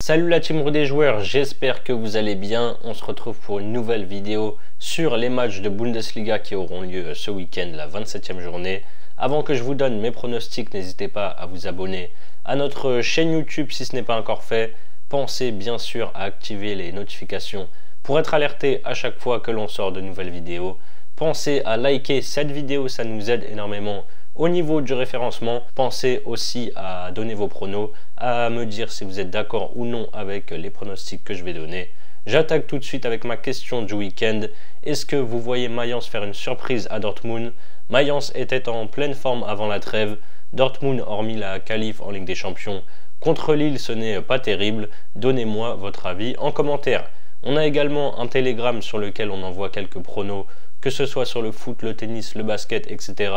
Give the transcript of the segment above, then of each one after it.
Salut la team des joueurs, j'espère que vous allez bien. On se retrouve pour une nouvelle vidéo sur les matchs de Bundesliga qui auront lieu ce week-end, la 27e journée. Avant que je vous donne mes pronostics, n'hésitez pas à vous abonner à notre chaîne YouTube si ce n'est pas encore fait. Pensez bien sûr à activer les notifications pour être alerté à chaque fois que l'on sort de nouvelles vidéos. Pensez à liker cette vidéo, ça nous aide énormément au niveau du référencement. Pensez aussi à donner vos pronos, à me dire si vous êtes d'accord ou non avec les pronostics que je vais donner. J'attaque tout de suite avec ma question du week-end. Est-ce que vous voyez Mayence faire une surprise à Dortmund? Mayence était en pleine forme avant la trêve. Dortmund, hormis la qualif en Ligue des Champions, contre Lille, ce n'est pas terrible. Donnez-moi votre avis en commentaire. On a également un Telegram sur lequel on envoie quelques pronos, que ce soit sur le foot, le tennis, le basket, etc.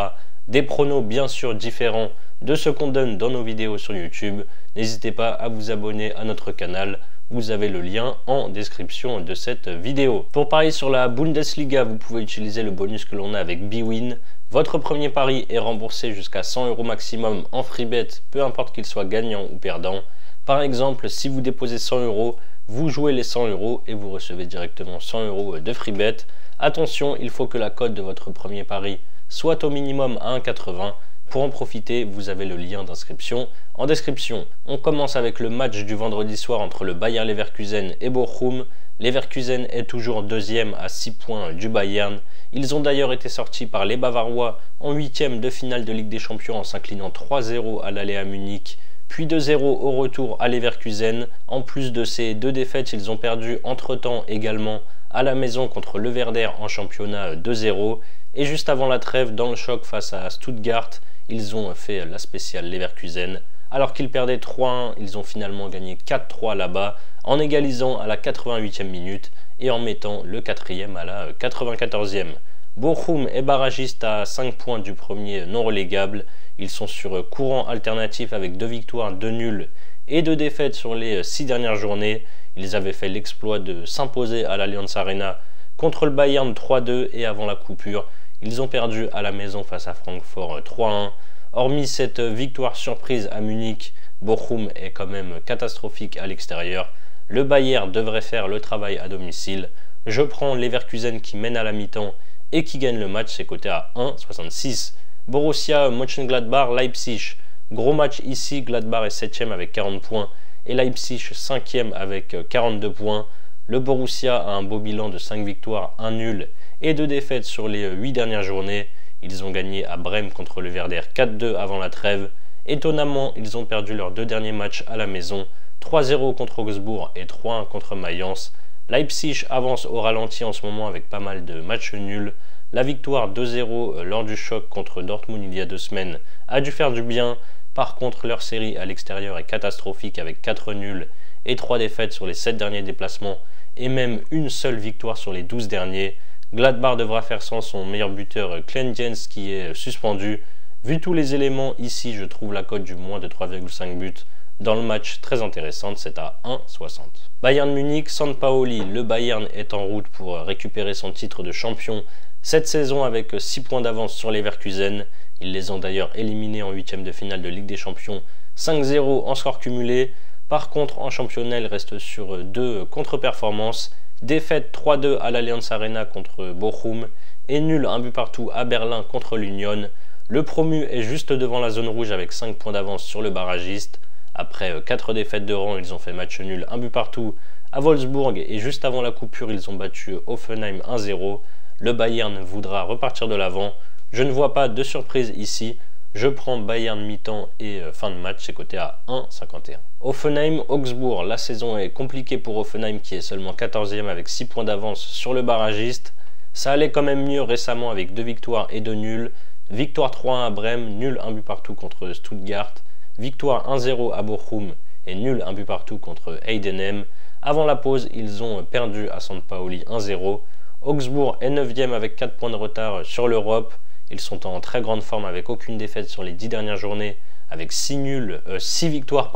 Des pronos bien sûr différents de ce qu'on donne dans nos vidéos sur YouTube. N'hésitez pas à vous abonner à notre canal. Vous avez le lien en description de cette vidéo. Pour parier sur la Bundesliga, vous pouvez utiliser le bonus que l'on a avec bwin. Votre premier pari est remboursé jusqu'à 100 € maximum en free bet, peu importe qu'il soit gagnant ou perdant. Par exemple, si vous déposez 100 €, vous jouez les 100 € et vous recevez directement 100 € de free bet. Attention, il faut que la cote de votre premier pari soit au minimum à 1,80. Pour en profiter, vous avez le lien d'inscription en description. On commence avec le match du vendredi soir entre le Bayer Leverkusen et Bochum. Leverkusen est toujours deuxième à 6 points du Bayern. Ils ont d'ailleurs été sortis par les Bavarois en 8e de finale de Ligue des Champions en s'inclinant 3-0 à l'aller à Munich, puis 2-0 au retour à Leverkusen. En plus de ces deux défaites, ils ont perdu entre-temps également à la maison contre le Werder en championnat 2-0. Et juste avant la trêve, dans le choc face à Stuttgart, ils ont fait la spéciale Leverkusen. Alors qu'ils perdaient 3-1, ils ont finalement gagné 4-3 là-bas, en égalisant à la 88e minute et en mettant le 4e à la 94e. Bochum est barragiste à 5 points du premier non relégable. Ils sont sur courant alternatif avec 2 victoires, 2 nuls et 2 défaites sur les 6 dernières journées. Ils avaient fait l'exploit de s'imposer à l'Allianz Arena contre le Bayern 3-2 et avant la coupure, ils ont perdu à la maison face à Francfort 3-1. Hormis cette victoire surprise à Munich, Bochum est quand même catastrophique à l'extérieur. Le Bayern devrait faire le travail à domicile. Je prends Leverkusen qui mène à la mi-temps et qui gagne le match, c'est coté à 1,66. Borussia Mönchengladbach, Leipzig. Gros match ici, Gladbach est 7e avec 40 points et Leipzig 5e avec 42 points. Le Borussia a un beau bilan de 5 victoires, 1 nul et 2 défaites sur les 8 dernières journées. Ils ont gagné à Brême contre le Werder 4-2 avant la trêve. Étonnamment, ils ont perdu leurs 2 derniers matchs à la maison, 3-0 contre Augsbourg et 3-1 contre Mayence. Leipzig avance au ralenti en ce moment avec pas mal de matchs nuls. La victoire 2-0 lors du choc contre Dortmund il y a 2 semaines a dû faire du bien. Par contre, leur série à l'extérieur est catastrophique avec 4 nuls et 3 défaites sur les 7 derniers déplacements et même une seule victoire sur les 12 derniers. Gladbach devra faire sans son meilleur buteur Clenjens qui est suspendu. Vu tous les éléments, ici je trouve la cote du moins de 3,5 buts dans le match très intéressante, c'est à 1,60. Bayern Munich, Sampaoli, le Bayern est en route pour récupérer son titre de champion cette saison avec 6 points d'avance sur les Leverkusen. Ils les ont d'ailleurs éliminés en 8e de finale de Ligue des Champions, 5-0 en score cumulé. Par contre, en championnat, il reste sur 2 contre-performances. Défaite 3-2 à l'Allianz Arena contre Bochum et nul 1 but partout à Berlin contre l'Union. Le promu est juste devant la zone rouge avec 5 points d'avance sur le barragiste. Après 4 défaites de rang, ils ont fait match nul 1 but partout à Wolfsburg et juste avant la coupure, ils ont battu Hoffenheim 1-0. Le Bayern voudra repartir de l'avant. Je ne vois pas de surprise ici. Je prends Bayern mi-temps et fin de match, c'est coté à 1,51. Hoffenheim, Augsbourg, la saison est compliquée pour Hoffenheim qui est seulement 14e avec 6 points d'avance sur le barragiste. Ça allait quand même mieux récemment avec 2 victoires et 2 nuls. Victoire 3-1 à Brême, nul 1 but partout contre Stuttgart. Victoire 1-0 à Bochum et nul 1 but partout contre Heidenheim. Avant la pause, ils ont perdu à Sampaoli 1-0. Augsbourg est 9e avec 4 points de retard sur l'Europe. Ils sont en très grande forme avec aucune défaite sur les 10 dernières journées, avec 6 victoires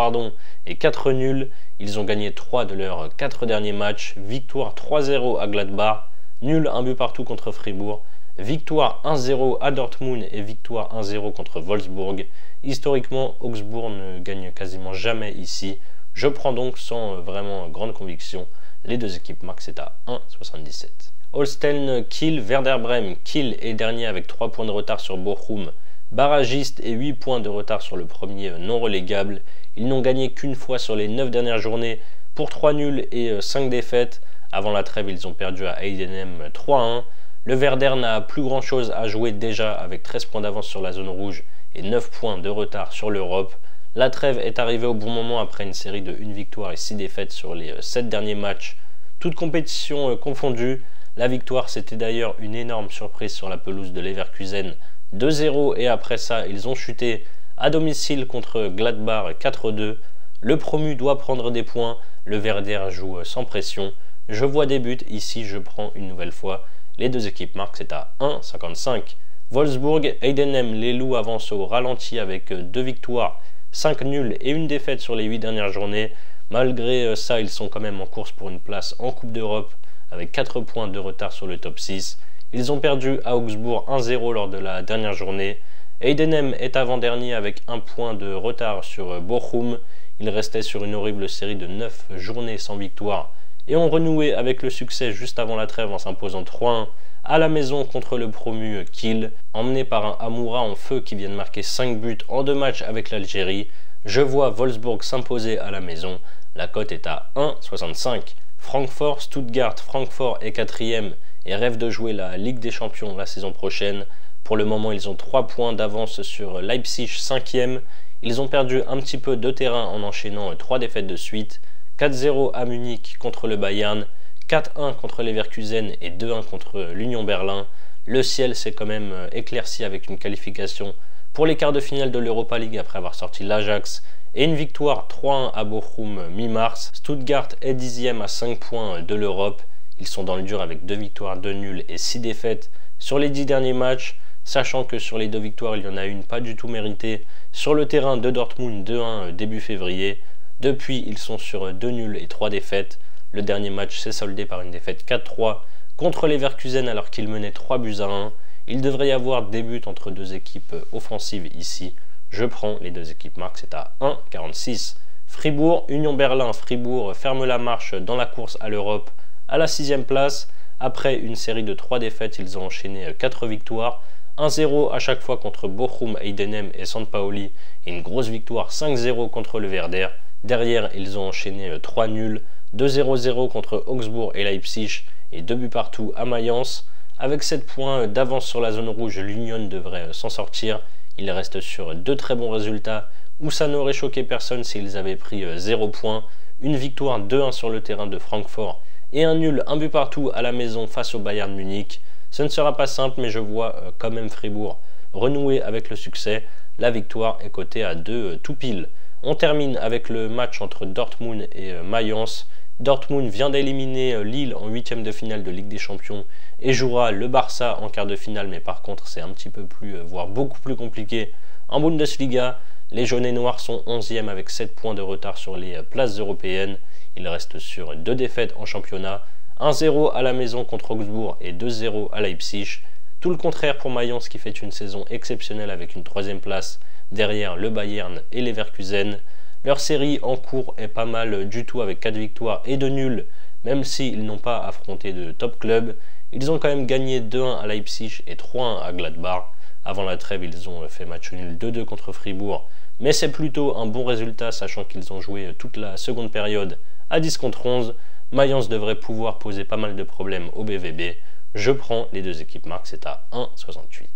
et 4 nuls. Ils ont gagné 3 de leurs 4 derniers matchs. Victoire 3-0 à Gladbach, nul 1 but partout contre Fribourg. Victoire 1-0 à Dortmund et victoire 1-0 contre Wolfsburg. Historiquement, Augsbourg ne gagne quasiment jamais ici. Je prends donc sans vraiment grande conviction. Les deux équipes marquent, c'est à 1,77. Holstein Kiel, Werder Bremen. Kiel est dernier avec 3 points de retard sur Bochum. Barragiste et 8 points de retard sur le premier non relégable. Ils n'ont gagné qu'une fois sur les 9 dernières journées pour 3 nuls et 5 défaites. Avant la trêve, ils ont perdu à Heidenheim 3-1. Le Werder n'a plus grand chose à jouer déjà avec 13 points d'avance sur la zone rouge et 9 points de retard sur l'Europe. La trêve est arrivée au bon moment après une série de 1 victoire et 6 défaites sur les 7 derniers matchs. Toutes compétitions confondues. La victoire, c'était d'ailleurs une énorme surprise sur la pelouse de Leverkusen 2-0 et après ça, ils ont chuté à domicile contre Gladbach 4-2. Le promu doit prendre des points. Le Werder joue sans pression. Je vois des buts. Ici, je prends une nouvelle fois. Les deux équipes marquent, c'est à 1,55. Wolfsburg, Heidenheim, les loups avancent au ralenti avec 2 victoires, 5 nuls et une défaite sur les 8 dernières journées. Malgré ça, ils sont quand même en course pour une place en Coupe d'Europe avec 4 points de retard sur le top 6. Ils ont perdu à Augsbourg 1-0 lors de la dernière journée. Heidenheim est avant-dernier avec 1 point de retard sur Bochum. Ils restaient sur une horrible série de 9 journées sans victoire et ont renoué avec le succès juste avant la trêve en s'imposant 3-1 à la maison contre le promu Kiel. Emmené par un Amoura en feu qui vient de marquer 5 buts en 2 matchs avec l'Algérie, je vois Wolfsburg s'imposer à la maison. La cote est à 1,65. Francfort, Stuttgart, Francfort est 4e et rêve de jouer la Ligue des Champions la saison prochaine. Pour le moment, ils ont 3 points d'avance sur Leipzig 5e. Ils ont perdu un petit peu de terrain en enchaînant 3 défaites de suite. 4-0 à Munich contre le Bayern, 4-1 contre Leverkusen et 2-1 contre l'Union Berlin. Le ciel s'est quand même éclairci avec une qualification pour les quarts de finale de l'Europa League après avoir sorti l'Ajax et une victoire 3-1 à Bochum mi-mars. Stuttgart est 10e à 5 points de l'Europe. Ils sont dans le dur avec 2 victoires, 2 nuls et 6 défaites sur les 10 derniers matchs, sachant que sur les 2 victoires, il y en a une pas du tout méritée sur le terrain de Dortmund 2-1 début février. Depuis, ils sont sur 2 nuls et 3 défaites. Le dernier match s'est soldé par une défaite 4-3 contre les Leverkusen alors qu'ils menaient 3-1. Il devrait y avoir des buts entre deux équipes offensives ici. Je prends les deux équipes marques, c'est à 1,46. Fribourg, Union Berlin. Fribourg ferme la marche dans la course à l'Europe à la 6e place. Après une série de 3 défaites, ils ont enchaîné 4 victoires. 1-0 à chaque fois contre Bochum, Heidenheim et St. Pauli et une grosse victoire 5-0 contre le Werder. Derrière, ils ont enchaîné 3 nuls, 2-0-0 contre Augsbourg et Leipzig et 2 buts partout à Mayence. Avec 7 points d'avance sur la zone rouge, l'Union devrait s'en sortir. Ils restent sur 2 très bons résultats où ça n'aurait choqué personne s'ils avaient pris 0 points. Une victoire 2-1 sur le terrain de Francfort et un nul, 1 but partout à la maison face au Bayern Munich. Ce ne sera pas simple, mais je vois quand même Fribourg renouer avec le succès. La victoire est cotée à 2 tout pile. On termine avec le match entre Dortmund et Mayence. Dortmund vient d'éliminer Lille en 8e de finale de Ligue des Champions et jouera le Barça en quart de finale, mais par contre c'est un petit peu plus, voire beaucoup plus compliqué en Bundesliga. Les jaunes et noirs sont 11e avec 7 points de retard sur les places européennes. Ils restent sur 2 défaites en championnat, 1-0 à la maison contre Augsbourg et 2-0 à Leipzig. Tout le contraire pour Mayence qui fait une saison exceptionnelle avec une 3e place derrière le Bayern et les Leverkusen. Leur série en cours est pas mal du tout avec 4 victoires et 2 nuls, même s'ils n'ont pas affronté de top club. Ils ont quand même gagné 2-1 à Leipzig et 3-1 à Gladbach. Avant la trêve, ils ont fait match nul 2-2 contre Fribourg, mais c'est plutôt un bon résultat sachant qu'ils ont joué toute la seconde période à 10 contre 11. Mayence devrait pouvoir poser pas mal de problèmes au BVB. Je prends les deux équipes marques, c'est à 1,68.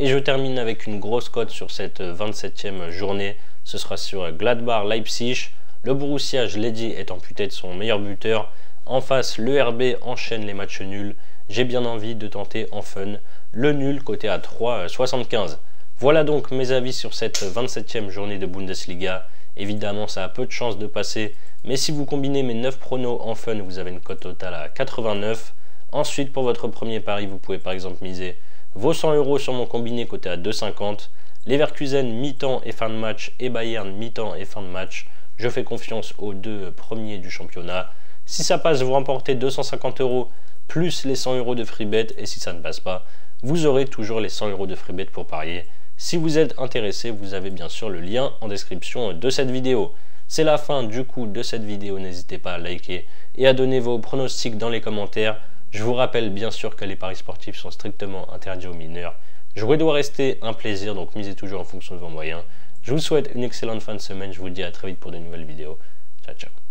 Et je termine avec une grosse cote sur cette 27e journée. Ce sera sur Gladbach-Leipzig. Le Borussia, je l'ai dit, est amputé de son meilleur buteur. En face, le RB enchaîne les matchs nuls. J'ai bien envie de tenter en fun le nul coté à 3,75. Voilà donc mes avis sur cette 27e journée de Bundesliga. Évidemment, ça a peu de chances de passer, mais si vous combinez mes 9 pronos en fun, vous avez une cote totale à 89. Ensuite, pour votre premier pari, vous pouvez par exemple miser vos 100 € sur mon combiné coté à 2,50. Leverkusen mi-temps et fin de match et Bayern mi-temps et fin de match. Je fais confiance aux 2 premiers du championnat. Si ça passe, vous remportez 250 € plus les 100 € de free bet, et si ça ne passe pas, vous aurez toujours les 100 € de free bet pour parier. Si vous êtes intéressé, vous avez bien sûr le lien en description de cette vidéo. C'est la fin du coup de cette vidéo, n'hésitez pas à liker et à donner vos pronostics dans les commentaires. Je vous rappelle bien sûr que les paris sportifs sont strictement interdits aux mineurs. Jouer doit rester un plaisir, donc misez toujours en fonction de vos moyens. Je vous souhaite une excellente fin de semaine, je vous dis à très vite pour de nouvelles vidéos. Ciao ciao.